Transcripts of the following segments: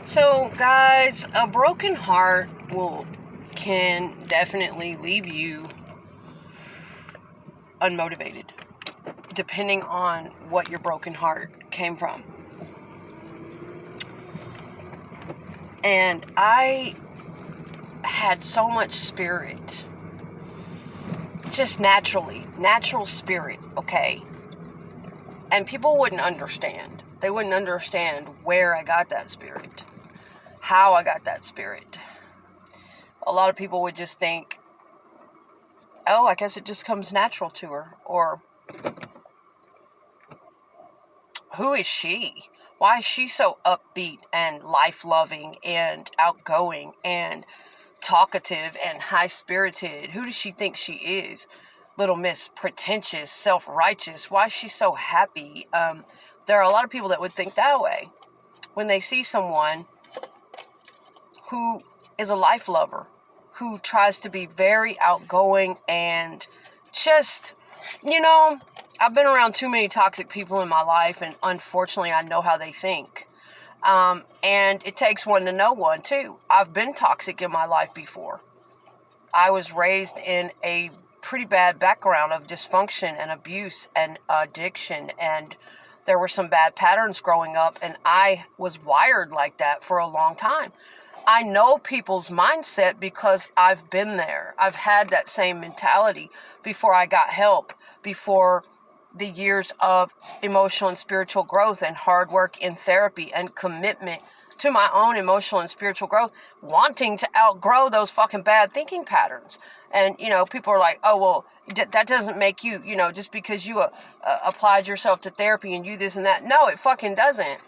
So, guys, a broken heart can definitely leave you unmotivated, depending on what your broken heart came from. And I had so much spirit, just natural spirit, okay? And people wouldn't understand. They wouldn't understand where I got that spirit, how I got that spirit. A lot of people would just think, oh, I guess it just comes natural to her. Or, who is she? Why is she so upbeat and life-loving and outgoing and talkative and high-spirited? Who does she think she is? Little Miss Pretentious, self-righteous. Why is she so happy? There are a lot of people that would think that way when they see someone who is a life lover, who tries to be very outgoing and just, I've been around too many toxic people in my life, and unfortunately I know how they think. And it takes one to know one, too. I've been toxic in my life before. I was raised in a pretty bad background of dysfunction and abuse and addiction, and there were some bad patterns growing up, and I was wired like that for a long time. I know people's mindset because I've been there. I've had that same mentality before I got help, before the years of emotional and spiritual growth and hard work in therapy and commitment to my own emotional and spiritual growth, wanting to outgrow those fucking bad thinking patterns. And, people are like, oh, well, that doesn't make you, just because you applied yourself to therapy and you this and that. No, it fucking doesn't.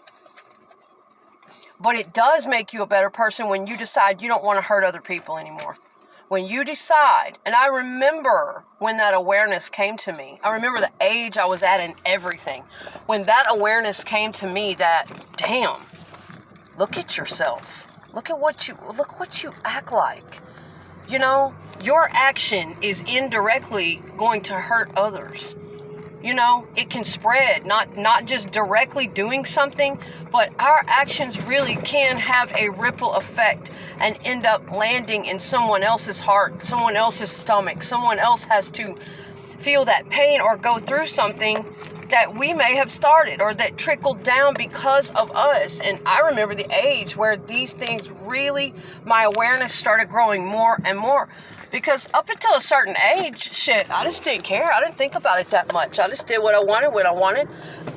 But it does make you a better person when you decide you don't want to hurt other people anymore. When you decide, and I remember when that awareness came to me. I remember the age I was at and everything. When that awareness came to me that, damn, look at yourself. Look what you act like. Your action is indirectly going to hurt others. It can spread, not just directly doing something, but our actions really can have a ripple effect and end up landing in someone else's heart, someone else's stomach. Someone else has to feel that pain or go through something that we may have started or that trickled down because of us. And I remember the age where these things really, my awareness started growing more and more. Because up until a certain age, shit, I just didn't care. I didn't think about it that much. I just did what I wanted when I wanted.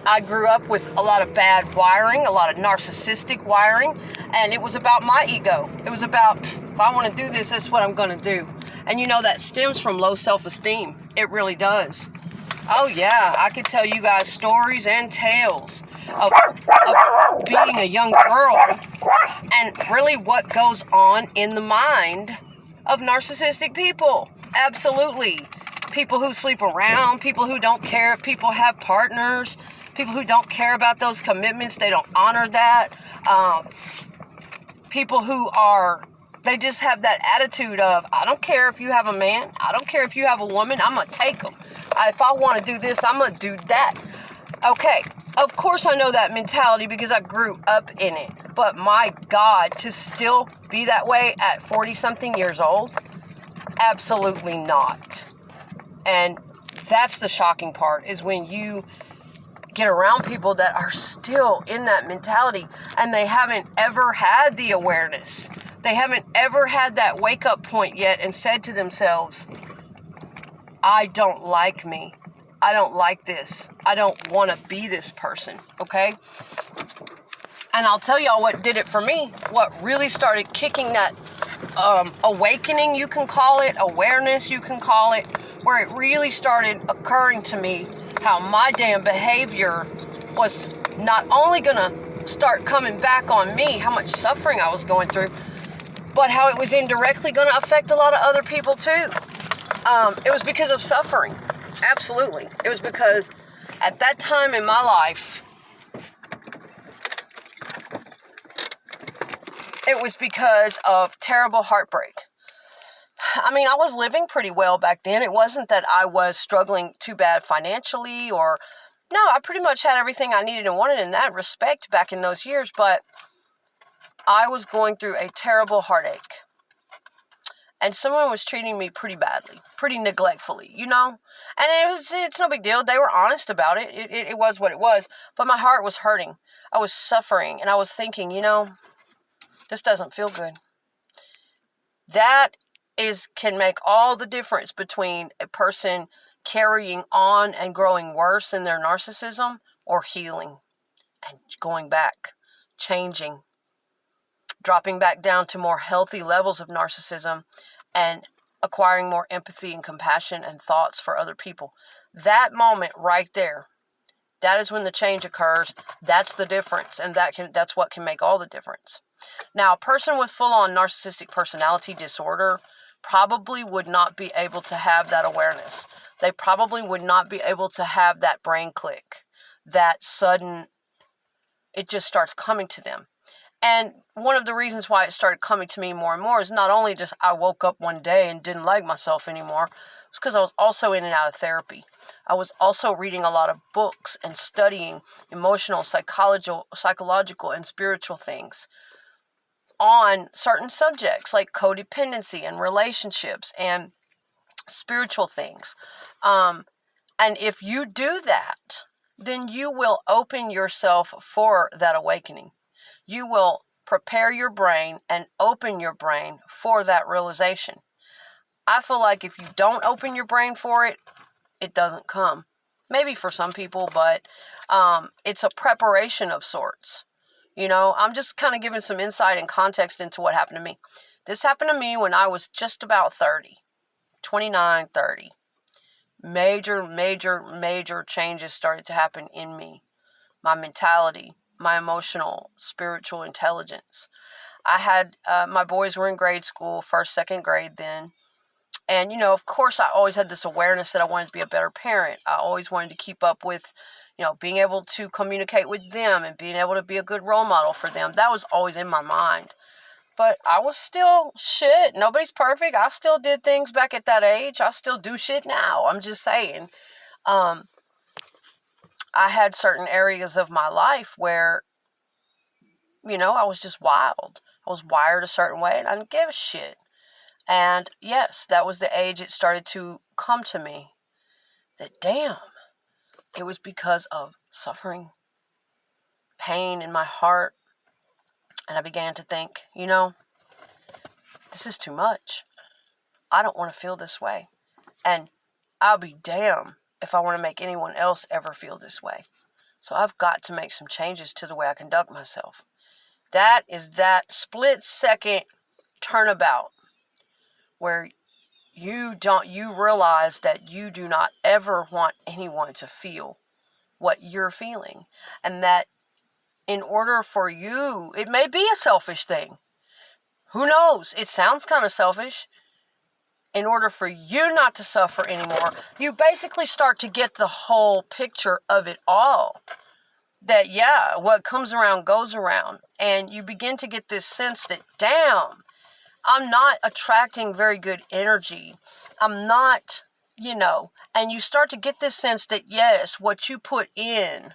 I grew up with a lot of bad wiring, a lot of narcissistic wiring, and it was about my ego. It was about, if I want to do this, that's what I'm going to do. And that stems from low self-esteem. It really does. Oh yeah, I could tell you guys stories and tales of being a young girl and really what goes on in the mind of narcissistic people. Absolutely. People who sleep around, people who don't care if people have partners, people who don't care about those commitments, they don't honor that. People who they just have that attitude of, I don't care if you have a man, I don't care if you have a woman, I'm going to take them. If I want to do this, I'm going to do that. Okay, of course I know that mentality because I grew up in it. But my God, to still be that way at 40-something years old? Absolutely not. And that's the shocking part, is when you get around people that are still in that mentality and they haven't ever had the awareness. They haven't ever had that wake-up point yet and said to themselves, I don't like me. I don't like this. I don't want to be this person, okay? And I'll tell y'all what did it for me. What really started kicking that awakening, you can call it, awareness, you can call it, where it really started occurring to me how my damn behavior was not only going to start coming back on me, how much suffering I was going through, but how it was indirectly going to affect a lot of other people too. It was because of suffering. Absolutely. It was because at that time in my life, it was because of terrible heartbreak. I mean, I was living pretty well back then. It wasn't that I was struggling too bad financially no, I pretty much had everything I needed and wanted in that respect back in those years. But I was going through a terrible heartache. And someone was treating me pretty badly, pretty neglectfully, you know? And it's no big deal. They were honest about it. It was what it was. But my heart was hurting. I was suffering. And I was thinking, this doesn't feel good. That can make all the difference between a person carrying on and growing worse in their narcissism or healing and going back, changing, dropping back down to more healthy levels of narcissism and acquiring more empathy and compassion and thoughts for other people. That moment right there, that is when the change occurs. That's the difference, and that's what can make all the difference. Now, a person with full-on narcissistic personality disorder probably would not be able to have that awareness. They probably would not be able to have that brain click, that sudden, it just starts coming to them. And one of the reasons why it started coming to me more and more is not only just I woke up one day and didn't like myself anymore, it's because I was also in and out of therapy. I was also reading a lot of books and studying emotional, psychological, and spiritual things on certain subjects like codependency and relationships and spiritual things. And if you do that, then you will open yourself for that awakening. You will prepare your brain and open your brain for that realization. I feel like if you don't open your brain for it, it doesn't come. Maybe for some people, but it's a preparation of sorts. I'm just kind of giving some insight and context into what happened to me. This happened to me when I was just about 30, 29, 30. Major changes started to happen in me. My mentality, my emotional, spiritual intelligence. I had, my boys were in grade school, first, second grade then. And, of course, I always had this awareness that I wanted to be a better parent. I always wanted to keep up with, being able to communicate with them and being able to be a good role model for them. That was always in my mind. But I was still shit. Nobody's perfect. I still did things back at that age. I still do shit now. I'm just saying. I had certain areas of my life where, I was just wild. I was wired a certain way and I didn't give a shit. And yes, that was the age it started to come to me that, damn, it was because of suffering, pain in my heart. And I began to think, this is too much. I don't want to feel this way. And I'll be damned if I want to make anyone else ever feel this way. So I've got to make some changes to the way I conduct myself. That is that split second turnabout where you realize that you do not ever want anyone to feel what you're feeling. And that in order for you, it may be a selfish thing. Who knows? It sounds kind of selfish. In order for you not to suffer anymore, you basically start to get the whole picture of it all. That, yeah, what comes around goes around. And you begin to get this sense that, damn, I'm not attracting very good energy. I'm not, and you start to get this sense that, yes, what you put in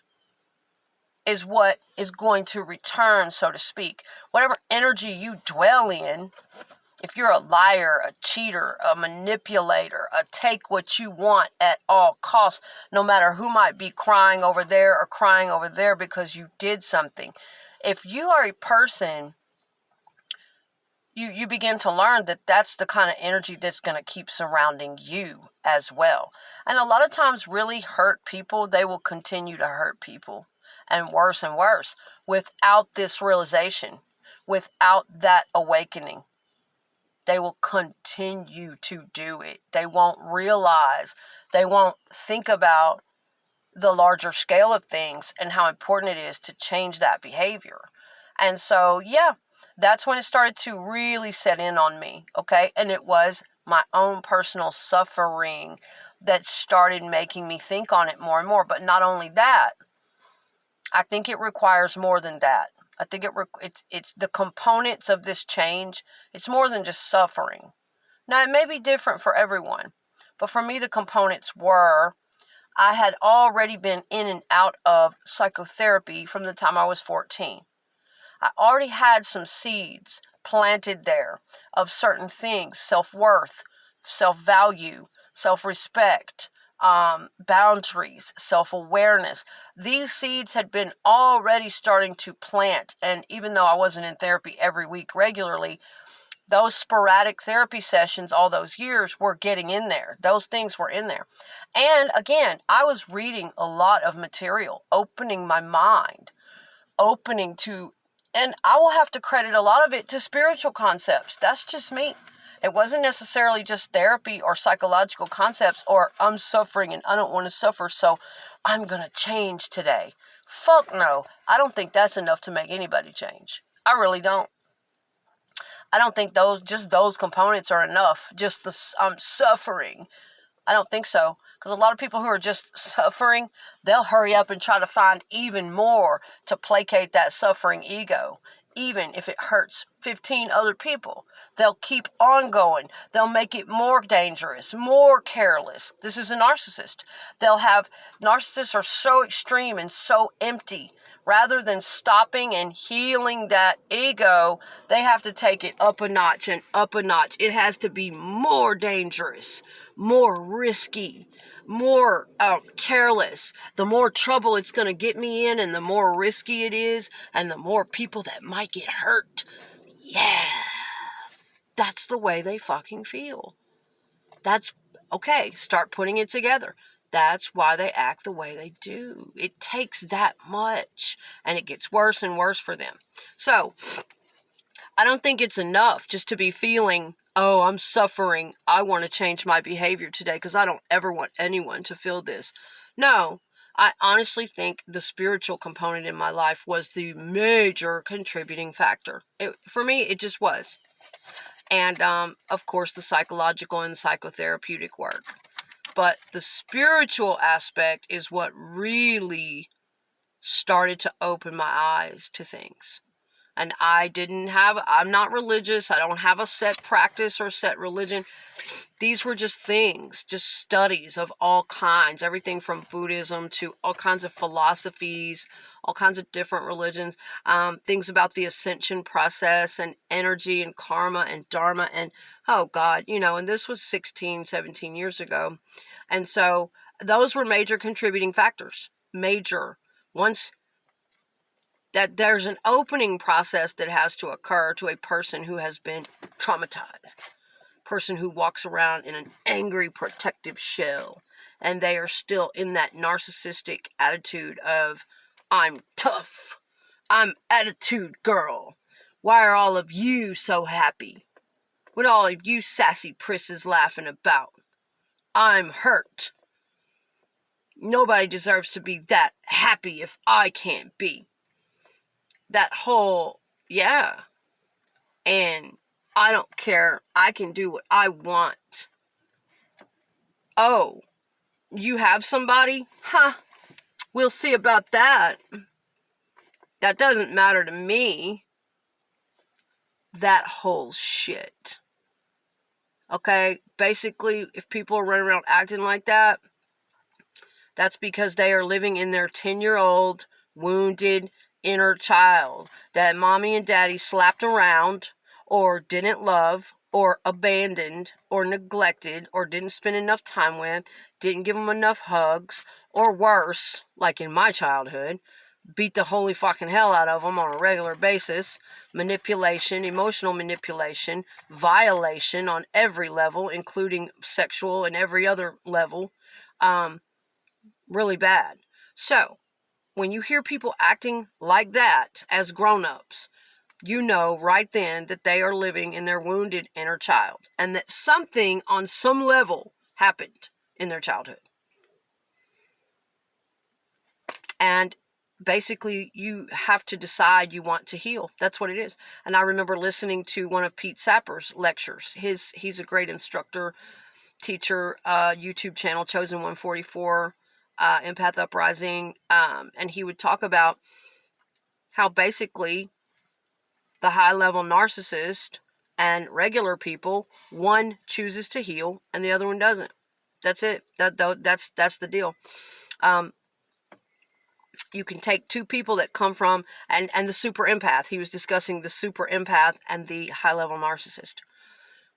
is what is going to return, so to speak. Whatever energy you dwell in, if you're a liar, a cheater, a manipulator, a take what you want at all costs, no matter who might be crying over there or crying over there because you did something. If you are a person, you begin to learn that that's the kind of energy that's going to keep surrounding you as well. And a lot of times really hurt people, they will continue to hurt people and worse without this realization, without that awakening. They will continue to do it. They won't realize, they won't think about the larger scale of things and how important it is to change that behavior. And so, yeah, that's when it started to really set in on me, okay? And it was my own personal suffering that started making me think on it more and more. But not only that, I think it requires more than that. I think it's the components of this change. It's more than just suffering. Now, it may be different for everyone, but for me, the components were, I had already been in and out of psychotherapy from the time I was 14. I already had some seeds planted there of certain things: self-worth, self-value, self-respect, boundaries, self-awareness. These seeds had been already starting to plant. And even though I wasn't in therapy every week regularly, those sporadic therapy sessions all those years were getting in there. Those things were in there. And again, I was reading a lot of material, opening my mind, opening to, and I will have to credit a lot of it to spiritual concepts. That's just me. It wasn't necessarily just therapy or psychological concepts or I'm suffering and I don't want to suffer, so I'm going to change today. Fuck no. I don't think that's enough to make anybody change. I really don't. I don't think those components are enough. Just the I'm suffering. I don't think so. Because a lot of people who are just suffering, they'll hurry up and try to find even more to placate that suffering ego. Even if it hurts 15 other people, they'll keep on going. They'll make it more dangerous, more careless. This is a narcissist. Narcissists are so extreme and so empty. Rather than stopping and healing that ego, they have to take it up a notch and up a notch. It has to be more dangerous, more risky, more careless. The more trouble it's going to get me in and the more risky it is and the more people that might get hurt. Yeah. That's the way they fucking feel. That's okay. Start putting it together. That's why they act the way they do. It takes that much, and it gets worse and worse for them. So, I don't think it's enough just to be feeling, oh, I'm suffering. I want to change my behavior today because I don't ever want anyone to feel this. No, I honestly think the spiritual component in my life was the major contributing factor. For me, it just was. And, of course, the psychological and psychotherapeutic work. But the spiritual aspect is what really started to open my eyes to things. And I'm not religious. I don't have a set practice or set religion. These were just things, just studies of all kinds, everything from Buddhism to all kinds of philosophies, all kinds of different religions, things about the ascension process and energy and karma and dharma and, oh God, and this was 16, 17 years ago. And so those were major contributing factors, major. Once that there's an opening process that has to occur to a person who has been traumatized, person who walks around in an angry protective shell, and they are still in that narcissistic attitude of, I'm tough, I'm attitude girl, why are all of you so happy? What are all of you sassy prisses laughing about? I'm hurt. Nobody deserves to be that happy if I can't be. That whole, yeah. And I don't care. I can do what I want. Oh, you have somebody? Huh. We'll see about that. That doesn't matter to me. That whole shit. Okay? Basically, if people are running around acting like that, that's because they are living in their 10-year-old wounded inner child that mommy and daddy slapped around or didn't love or abandoned or neglected or didn't spend enough time with, didn't give them enough hugs, or worse, like in my childhood, beat the holy fucking hell out of them on a regular basis. Manipulation, emotional manipulation, violation on every level, including sexual and every other level. Really bad. So, when you hear people acting like that as grown-ups, you know right then that they are living in their wounded inner child and that something on some level happened in their childhood. And basically, you have to decide you want to heal. That's what it is. And I remember listening to one of Pete Sapper's lectures. He's a great instructor, teacher, YouTube channel, Chosen 144, Empath Uprising, and he would talk about how basically the high-level narcissist and regular people, one chooses to heal and the other one doesn't. That's it. That's the deal. You can take two people that come from, and the super empath. He was discussing the super empath and the high-level narcissist.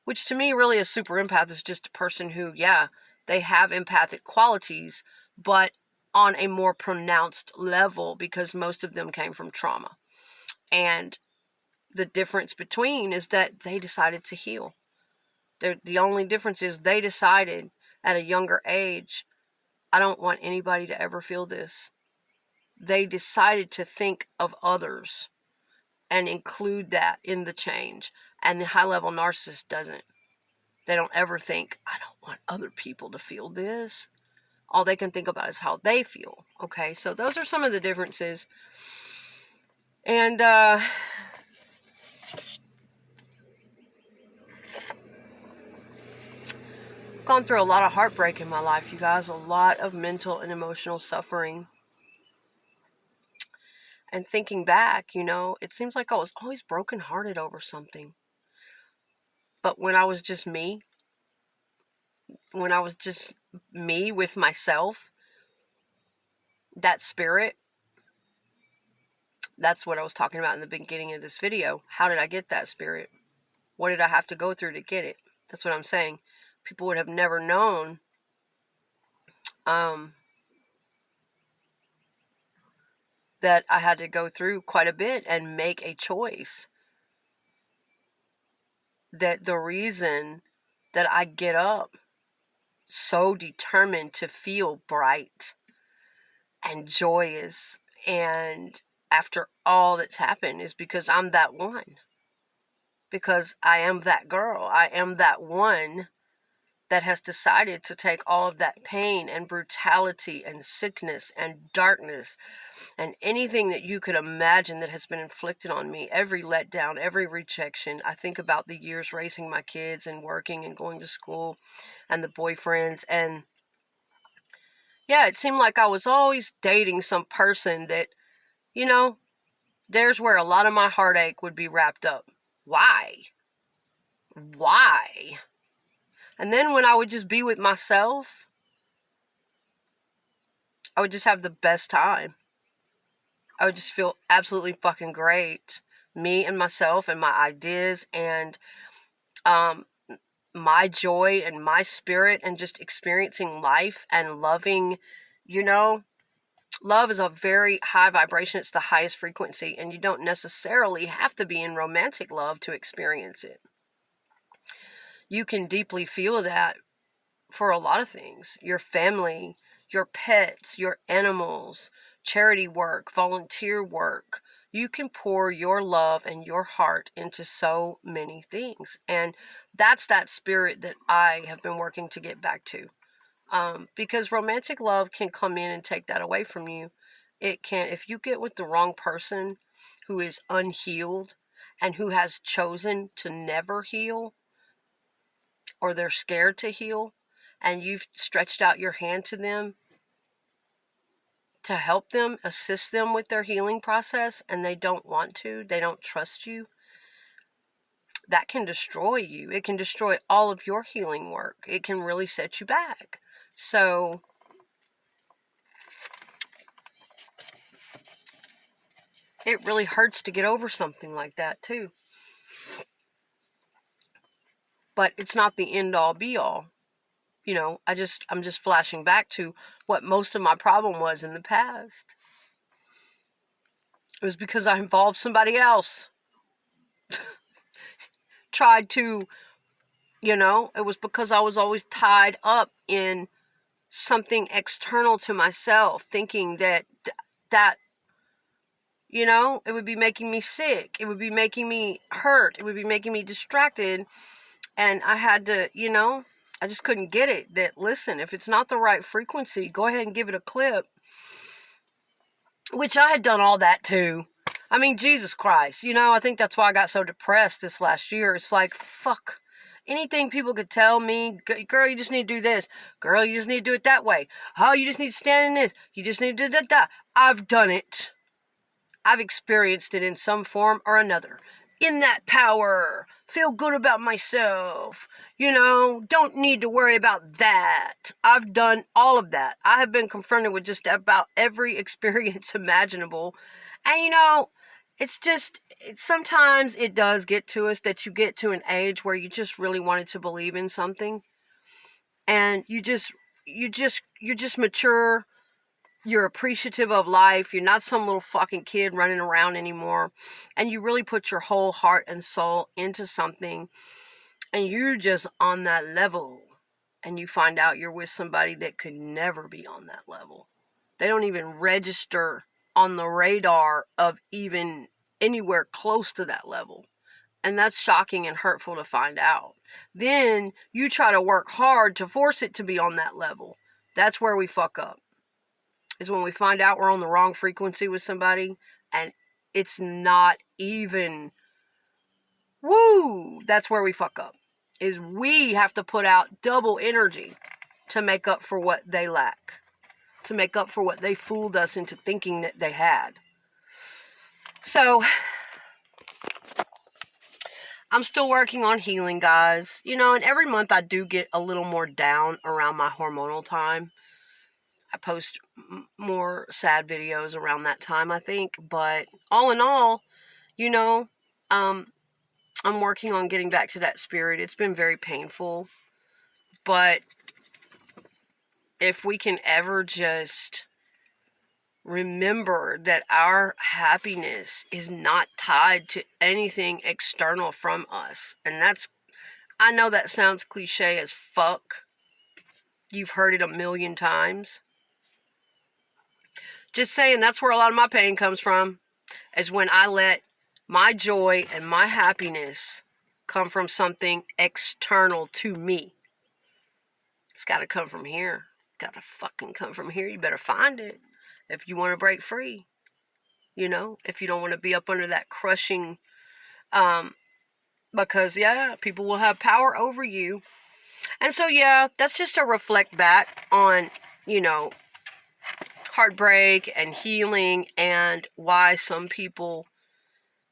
Which to me, really, a super empath is just a person who, yeah, they have empathic qualities, but on a more pronounced level because most of them came from trauma. And the difference between is that they decided to heal. The only difference is they decided at a younger age, I don't want anybody to ever feel this. They decided to think of others and include that in the change. And the high-level narcissist doesn't. They don't ever think, I don't want other people to feel this. All they can think about is how they feel. Okay, so those are some of the differences. And gone through a lot of heartbreak in my life, you guys. A lot of mental and emotional suffering. And thinking back, you know, it seems like I was always brokenhearted over something. But when I was just me, when I was just me with myself, that spirit, that's what I was talking about in the beginning of this video. How did I get that spirit? What did I have to go through to get it? That's what I'm saying. People would have never known that I had to go through quite a bit and make a choice. That the reason that I get up so determined to feel bright and joyous and after all that's happened is because I'm that one. Because I am that girl. I am that one that has decided to take all of that pain and brutality and sickness and darkness and anything that you could imagine that has been inflicted on me, every letdown, every rejection. I think about the years raising my kids and working and going to school and the boyfriends. And yeah, it seemed like I was always dating some person that, you know, there's where a lot of my heartache would be wrapped up. Why? And then when I would just be with myself, I would just have the best time. I would just feel absolutely fucking great. Me and myself and my ideas and my joy and my spirit and just experiencing life and loving, you know. Love is a very high vibration. It's the highest frequency. And you don't necessarily have to be in romantic love to experience it. You can deeply feel that for a lot of things. Your family, your pets, your animals, charity work, volunteer work. You can pour your love and your heart into so many things. And that's that spirit that I have been working to get back to. Because romantic love can come in and take that away from you. It can, if you get with the wrong person who is unhealed and who has chosen to never heal, or they're scared to heal, and you've stretched out your hand to them to help them, assist them with their healing process, and they don't want to, they don't trust you, that can destroy you. It can destroy all of your healing work. It can really set you back. So it really hurts to get over something like that too. But it's not the end all be all. You know, I'm just flashing back to what most of my problem was in the past. It was because I involved somebody else. Tried to, you know, it was because I was always tied up in something external to myself, thinking that, you know, it would be making me sick. It would be making me hurt. It would be making me distracted. And I had to, you know, I just couldn't get it. That, listen, if it's not the right frequency, go ahead and give it a clip. Which I had done all that too. I mean, Jesus Christ. You know, I think that's why I got so depressed this last year. It's like, fuck. Anything people could tell me, girl, you just need to do this. Girl, you just need to do it that way. Oh, you just need to stand in this. You just need to do that. I've done it. I've experienced it in some form or another. in that power, feel good about myself, don't need to worry about that. I've done all of that. I have been confronted with just about every experience imaginable. And sometimes it does get to us that you get to an age where you just really wanted to believe in something. And you're just mature. You're appreciative of life. You're not some little fucking kid running around anymore. And you really put your whole heart and soul into something. And you're just on that level. And you find out you're with somebody that could never be on that level. They don't even register on the radar of even anywhere close to that level. And that's shocking and hurtful to find out. Then you try to work hard to force it to be on that level. That's where we fuck up. Is when we find out we're on the wrong frequency with somebody and it's not even, that's where we fuck up. Is we have to put out double energy to make up for what they lack. To make up for what they fooled us into thinking that they had. So, I'm still working on healing, guys. And every month I do get a little more down around my hormonal time. I post more sad videos around that time, I think. But all in all, I'm working on getting back to that spirit. It's been very painful. But if we can ever just remember that our happiness is not tied to anything external from us. And I know that sounds cliche as fuck. You've heard it a million times. Just saying, that's where a lot of my pain comes from, is when I let my joy and my happiness come from something external to me. It's got to come from here. Got to fucking come from here. You better find it if you want to break free. If you don't want to be up under that crushing, because, people will have power over you. And so, that's just a reflect back on, heartbreak and healing and why some people,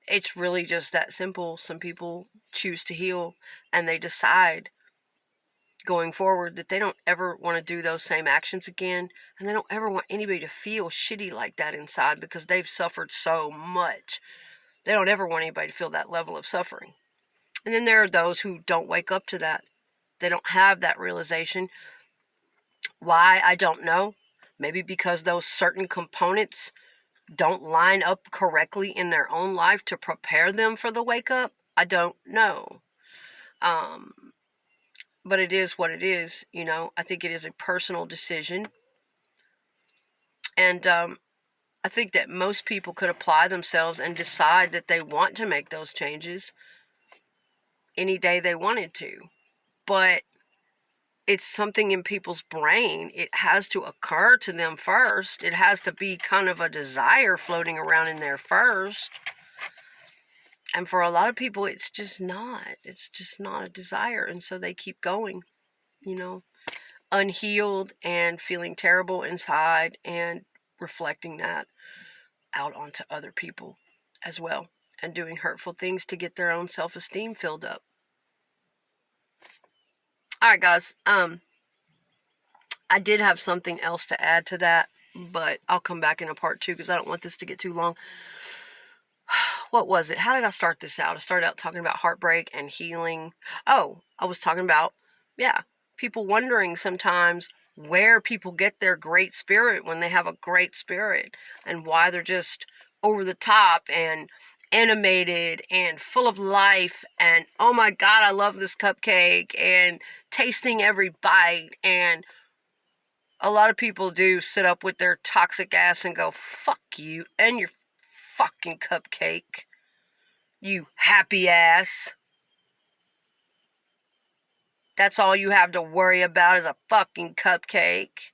it's really just that simple. Some people choose to heal and they decide going forward that they don't ever want to do those same actions again, and they don't ever want anybody to feel shitty like that inside because they've suffered so much. They don't ever want anybody to feel that level of suffering. And then there are those who don't wake up to that. They don't have that realization. Why? I don't know. Maybe because those certain components don't line up correctly in their own life to prepare them for the wake up. I don't know. But it is what it is, I think it is a personal decision. And I think that most people could apply themselves and decide that they want to make those changes any day they wanted to. But it's something in people's brain. It has to occur to them first. It has to be kind of a desire floating around in there first. And for a lot of people, it's just not. It's just not a desire. And so they keep going, unhealed and feeling terrible inside and reflecting that out onto other people as well. And doing hurtful things to get their own self-esteem filled up. All right, guys. I did have something else to add to that, but I'll come back in a part 2 because I don't want this to get too long. What was it? How did I start this out? I started out talking about heartbreak and healing. Oh, I was talking about, people wondering sometimes where people get their great spirit when they have a great spirit and why they're just over the top and animated and full of life and, oh my God, I love this cupcake and tasting every bite. And a lot of people do sit up with their toxic ass and go, fuck you and your fucking cupcake, you happy ass. That's all you have to worry about is a fucking cupcake.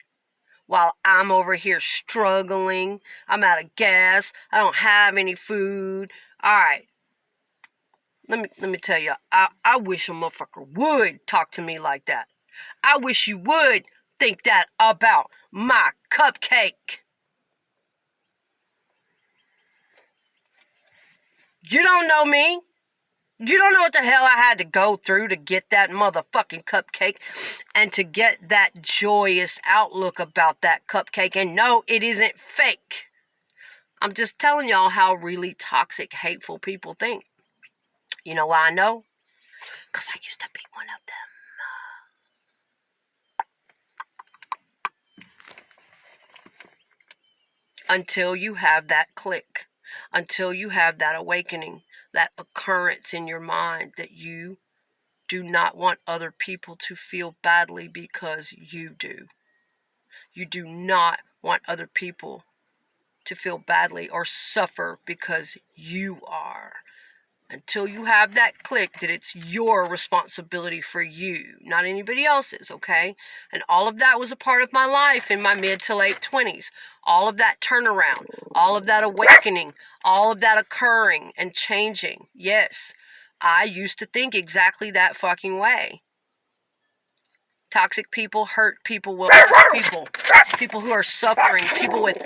While I'm over here struggling. I'm out of gas. I don't have any food. Alright. Let me tell you. I wish a motherfucker would talk to me like that. I wish you would think that about my cupcake. You don't know me. You don't know what the hell I had to go through to get that motherfucking cupcake and to get that joyous outlook about that cupcake. And no, it isn't fake. I'm just telling y'all how really toxic, hateful people think. You know why I know? Because I used to be one of them. Until you have that click, until you have that awakening, that occurrence in your mind that you do not want other people to feel badly because you do. You do not want other people to feel badly or suffer because you are. Until you have that click that it's your responsibility for you, not anybody else's, okay? And all of that was a part of my life in my mid to late 20s. All of that turnaround, all of that awakening, all of that occurring and changing. Yes, I used to think exactly that fucking way. Toxic people hurt people, will hurt people. People who are suffering, people with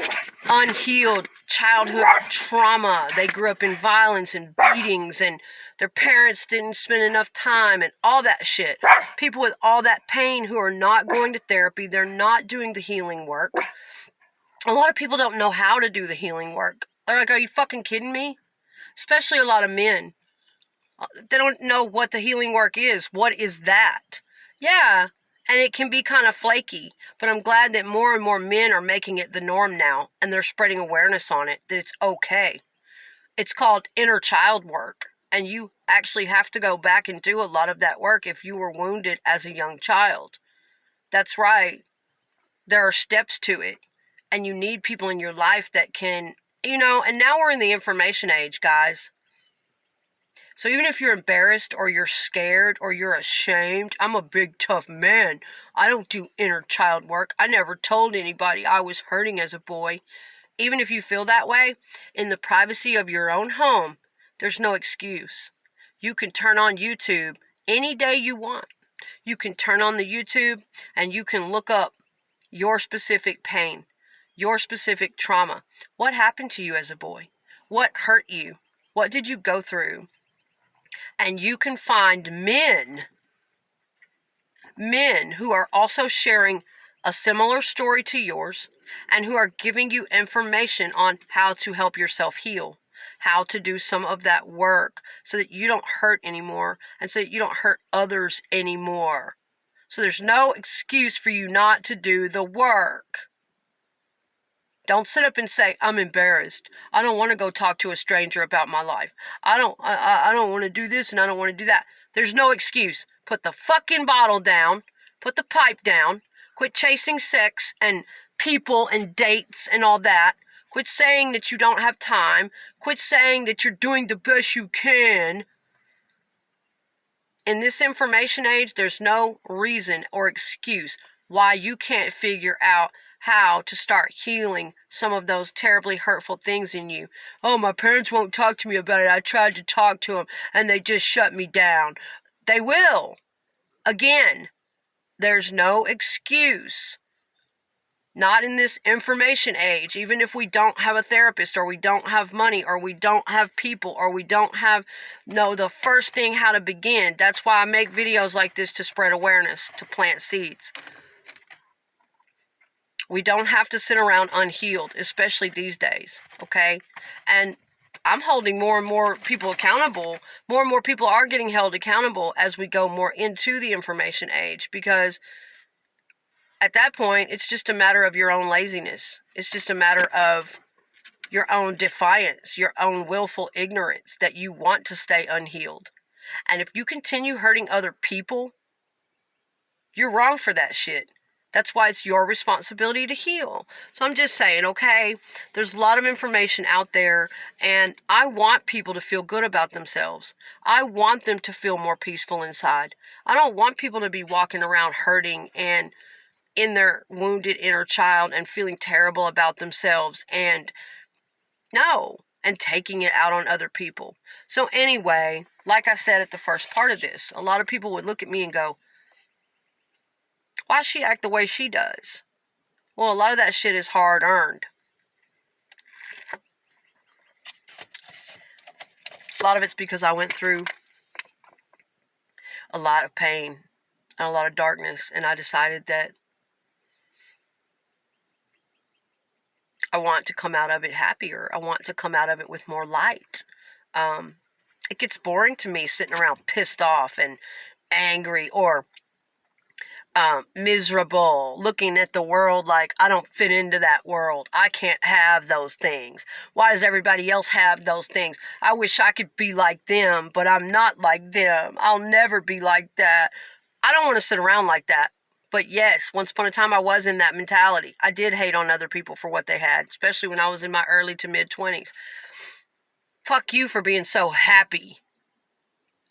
unhealed childhood trauma. They grew up in violence and beatings, and their parents didn't spend enough time and all that shit. People with all that pain who are not going to therapy. They're not doing the healing work. A lot of people don't know how to do the healing work. They're like, are you fucking kidding me? Especially a lot of men. They don't know what the healing work is. What is that? Yeah. And it can be kind of flaky, but I'm glad that more and more men are making it the norm now, and they're spreading awareness on it, that it's okay. It's called inner child work, and you actually have to go back and do a lot of that work if you were wounded as a young child. That's right. There are steps to it, and you need people in your life that can, and now we're in the information age, guys. So even if you're embarrassed or you're scared or you're ashamed, I'm a big tough man. I don't do inner child work. I never told anybody I was hurting as a boy. Even if you feel that way, in the privacy of your own home, there's no excuse. You can turn on YouTube any day you want. You can turn on the YouTube and you can look up your specific pain, your specific trauma. What happened to you as a boy? What hurt you? What did you go through? And you can find men who are also sharing a similar story to yours and who are giving you information on how to help yourself heal, how to do some of that work so that you don't hurt anymore and so that you don't hurt others anymore. So there's no excuse for you not to do the work. Don't sit up and say, I'm embarrassed. I don't want to go talk to a stranger about my life. I don't want to do this and I don't want to do that. There's no excuse. Put the fucking bottle down. Put the pipe down. Quit chasing sex and people and dates and all that. Quit saying that you don't have time. Quit saying that you're doing the best you can. In this information age, there's no reason or excuse why you can't figure out how to start healing some of those terribly hurtful things in you. Oh, my parents won't talk to me about it. I tried to talk to them and they just shut me down. They will. Again, there's no excuse. Not in this information age. Even if we don't have a therapist or we don't have money or we don't have people or we don't have, the first thing how to begin. That's why I make videos like this, to spread awareness, to plant seeds. We don't have to sit around unhealed, especially these days, okay? And I'm holding more and more people accountable. More and more people are getting held accountable as we go more into the information age, because at that point, it's just a matter of your own laziness. It's just a matter of your own defiance, your own willful ignorance that you want to stay unhealed. And if you continue hurting other people, you're wrong for that shit. That's why it's your responsibility to heal. So I'm just saying, okay, there's a lot of information out there, and I want people to feel good about themselves. I want them to feel more peaceful inside. I don't want people to be walking around hurting and in their wounded inner child and feeling terrible about themselves and taking it out on other people. So anyway, like I said at the first part of this, a lot of people would look at me and go, why she act the way she does? Well, a lot of that shit is hard earned. A lot of it's because I went through a lot of pain and a lot of darkness, and I decided that I want to come out of it happier. I want to come out of it with more light. It gets boring to me sitting around pissed off and angry or miserable, looking at the world like I don't fit into that world. I can't have those things. Why does everybody else have those things? I wish I could be like them, but I'm not like them. I'll never be like that. I don't want to sit around like that. But yes, once upon a time I was in that mentality. I did hate on other people for what they had, especially when I was in my early to mid 20s. Fuck you for being so happy.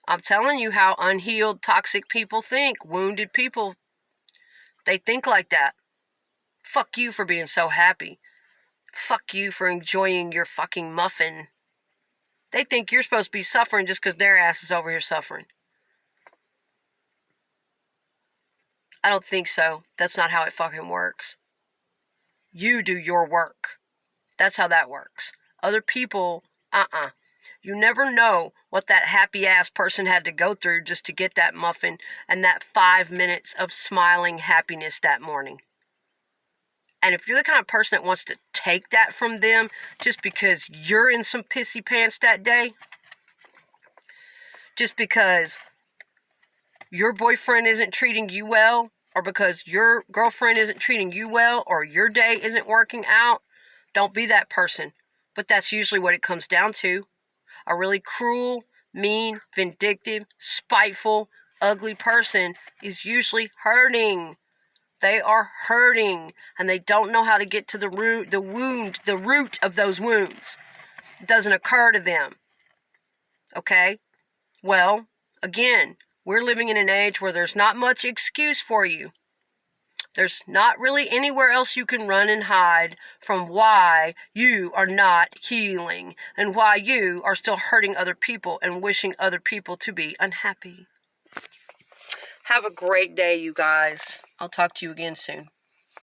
I'm telling you how unhealed, toxic people think. Wounded people, they think like that. Fuck you for being so happy. Fuck you for enjoying your fucking muffin. They think you're supposed to be suffering just because their ass is over here suffering. I don't think so. That's not how it fucking works. You do your work. That's how that works. Other people, You never know what that happy ass person had to go through just to get that muffin and that 5 minutes of smiling happiness that morning. And if you're the kind of person that wants to take that from them just because you're in some pissy pants that day, just because your boyfriend isn't treating you well, or because your girlfriend isn't treating you well, or your day isn't working out, don't be that person. But that's usually what it comes down to. A really cruel, mean, vindictive, spiteful, ugly person is usually hurting. They are hurting, and they don't know how to get to the root of those wounds. It doesn't occur to them. Okay? Well, again, we're living in an age where there's not much excuse for you. There's not really anywhere else you can run and hide from why you are not healing and why you are still hurting other people and wishing other people to be unhappy. Have a great day, you guys. I'll talk to you again soon.